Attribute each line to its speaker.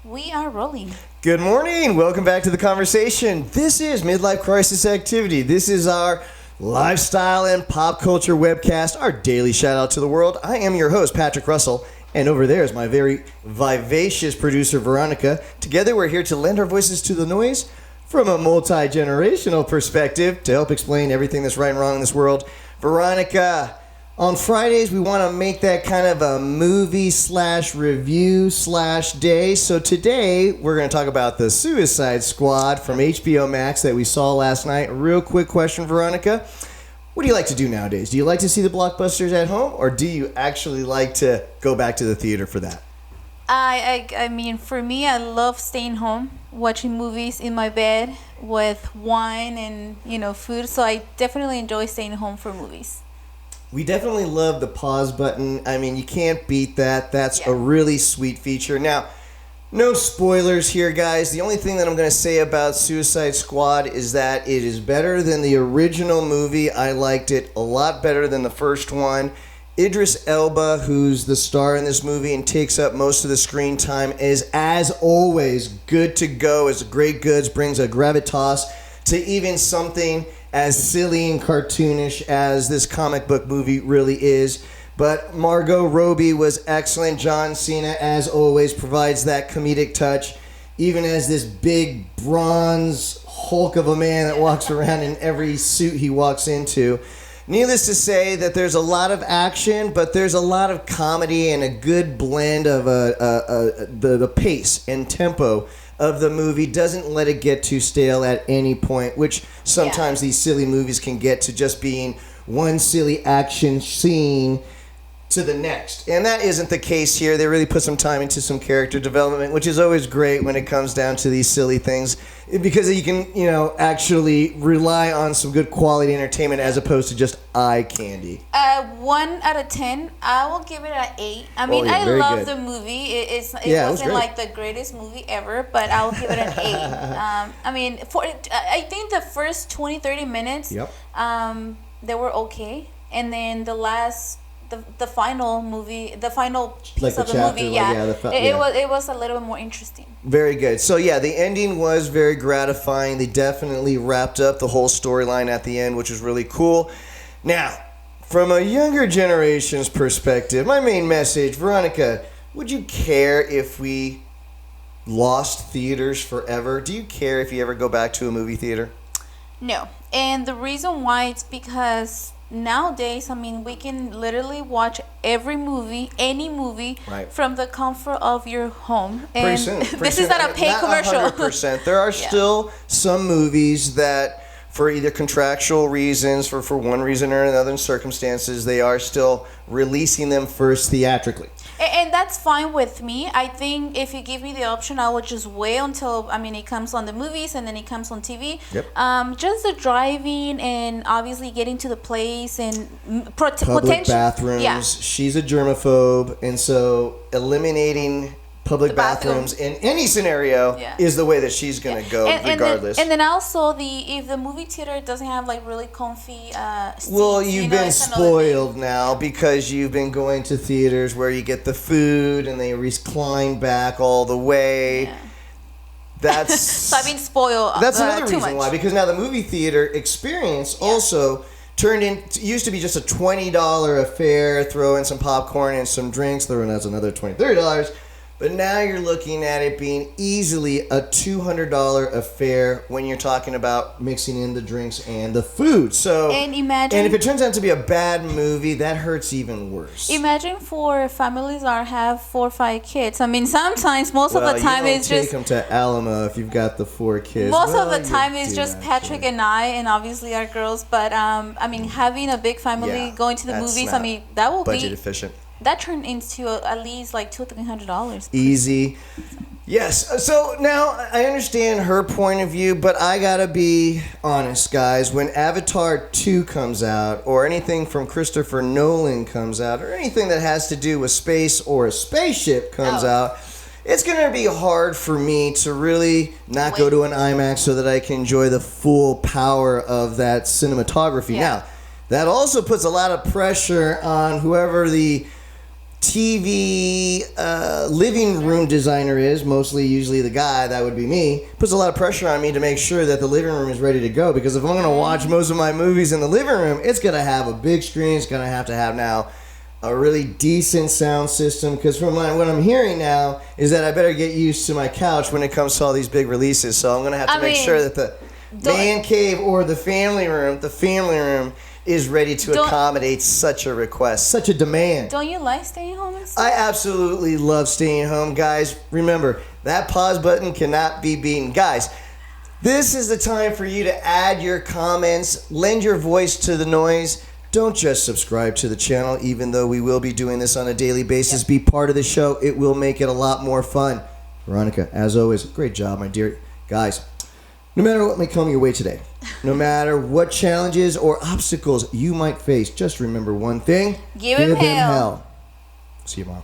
Speaker 1: We are rolling.
Speaker 2: Good morning. Welcome back to the conversation. This is Midlife Crisis Activity. This is our lifestyle and pop culture webcast, our daily shout out to the world. I am your host, Patrick Russell, and over there is my very vivacious producer, Veronica. Together, we're here to lend our voices to the noise from a multi-generational perspective to help explain everything that's right and wrong in this world. Veronica, on Fridays, we want to make that kind of a movie/review/day. So today, we're going to talk about the Suicide Squad from HBO Max that we saw last night. Real quick question, Veronica. What do you like to do nowadays? Do you like to see the blockbusters at home, or do you actually like to go back to the theater for that?
Speaker 1: I mean, for me, I love staying home, watching movies in my bed with wine and, food. So I definitely enjoy staying home for movies.
Speaker 2: We definitely love the pause button. I mean, you can't beat that. That's a really sweet feature. Now, no spoilers here, guys. The only thing that I'm going to say about Suicide Squad is that it is better than the original movie. I liked it a lot better than the first one. Idris Elba, who's the star in this movie and takes up most of the screen time, is, as always, good to go. Is great goods, brings a gravitas to even something as silly and cartoonish as this comic book movie really is. But Margot Robbie was excellent. John Cena, as always, provides that comedic touch, even as this big bronze hulk of a man that walks around in every suit he walks into. Needless to say that there's a lot of action, but there's a lot of comedy and a good blend of the pace and tempo of the movie. Doesn't let it get too stale at any point, which sometimes these silly movies can get to just being one silly action scene to the next. And that isn't the case here. They really put some time into some character development, which is always great when it comes down to these silly things, because you can, actually rely on some good quality entertainment as opposed to just eye candy.
Speaker 1: 1 out of 10, I will give it an 8. I mean, I love the movie. It wasn't like the greatest movie ever, but I'll give it an 8. I think the first 20-30 minutes, they were okay, and then the last. The final movie, the final piece of the movie, it was a little bit more interesting.
Speaker 2: Very good. So the ending was very gratifying. They definitely wrapped up the whole storyline at the end, which was really cool. Now, from a younger generation's perspective, my main message, Veronica, would you care if we lost theaters forever? Do you care if you ever go back to a movie theater?
Speaker 1: No. And the reason why, it's because nowadays, we can literally watch every movie, any movie, from the comfort of your home. And this is not a paid commercial.
Speaker 2: 100%. There are still some movies that, for either contractual reasons, for one reason or another circumstances, they are still releasing them first theatrically.
Speaker 1: And that's fine with me. I think if you give me the option, I would just wait until, it comes on the movies and then it comes on TV.
Speaker 2: Yep.
Speaker 1: Just the driving and obviously getting to the place and
Speaker 2: public bathrooms. Yeah. She's a germaphobe, and so eliminating public bathrooms in any scenario is the way that she's going to go, regardless.
Speaker 1: And then also, if the movie theater doesn't have really comfy seats,
Speaker 2: well, you've been spoiled now, because you've been going to theaters where you get the food and they recline back all the way.
Speaker 1: Yeah.
Speaker 2: That's
Speaker 1: so I've been spoiled.
Speaker 2: That's another reason why, because now the movie theater experience also used to be just a $20 affair, throw in some popcorn and some drinks, throw in another $20-$30. But now you're looking at it being easily a $200 affair when you're talking about mixing in the drinks and the food. So,
Speaker 1: and if
Speaker 2: it turns out to be a bad movie, that hurts even worse.
Speaker 1: Imagine for families that have 4 or 5 kids. Sometimes most of the time it's just
Speaker 2: take them to Alamo if you've got the 4 kids.
Speaker 1: Most of the time it's just Patrick and I, and obviously our girls. But having a big family going to the movies, that will be
Speaker 2: budget efficient.
Speaker 1: That turned into at least $200-$300.
Speaker 2: Easy. Yes. So now I understand her point of view, but I gotta be honest, guys. When Avatar 2 comes out, or anything from Christopher Nolan comes out, or anything that has to do with space or a spaceship comes out, it's gonna be hard for me to really not go to an IMAX so that I can enjoy the full power of that cinematography. Now, that also puts a lot of pressure on whoever the TV living room designer is, usually the guy, that would be me, puts a lot of pressure on me to make sure that the living room is ready to go. Because if I'm going to watch most of my movies in the living room, it's going to have a big screen. It's going to have now a really decent sound system. Because from what I'm hearing now is that I better get used to my couch when it comes to all these big releases. So I'm going to have to make sure that the man cave or the family room is ready to accommodate such a request, such a demand.
Speaker 1: Don't you like staying home and stuff?
Speaker 2: I absolutely love staying home, guys. Remember, that pause button cannot be beaten. Guys, this is the time for you to add your comments, lend your voice to the noise. Don't just subscribe to the channel, even though we will be doing this on a daily basis. Yep. Be part of the show. It will make it a lot more fun. Veronica, as always, great job, my dear. Guys, no matter what may come your way today, no matter what challenges or obstacles you might face, just remember one thing.
Speaker 1: Give him hell.
Speaker 2: See you tomorrow.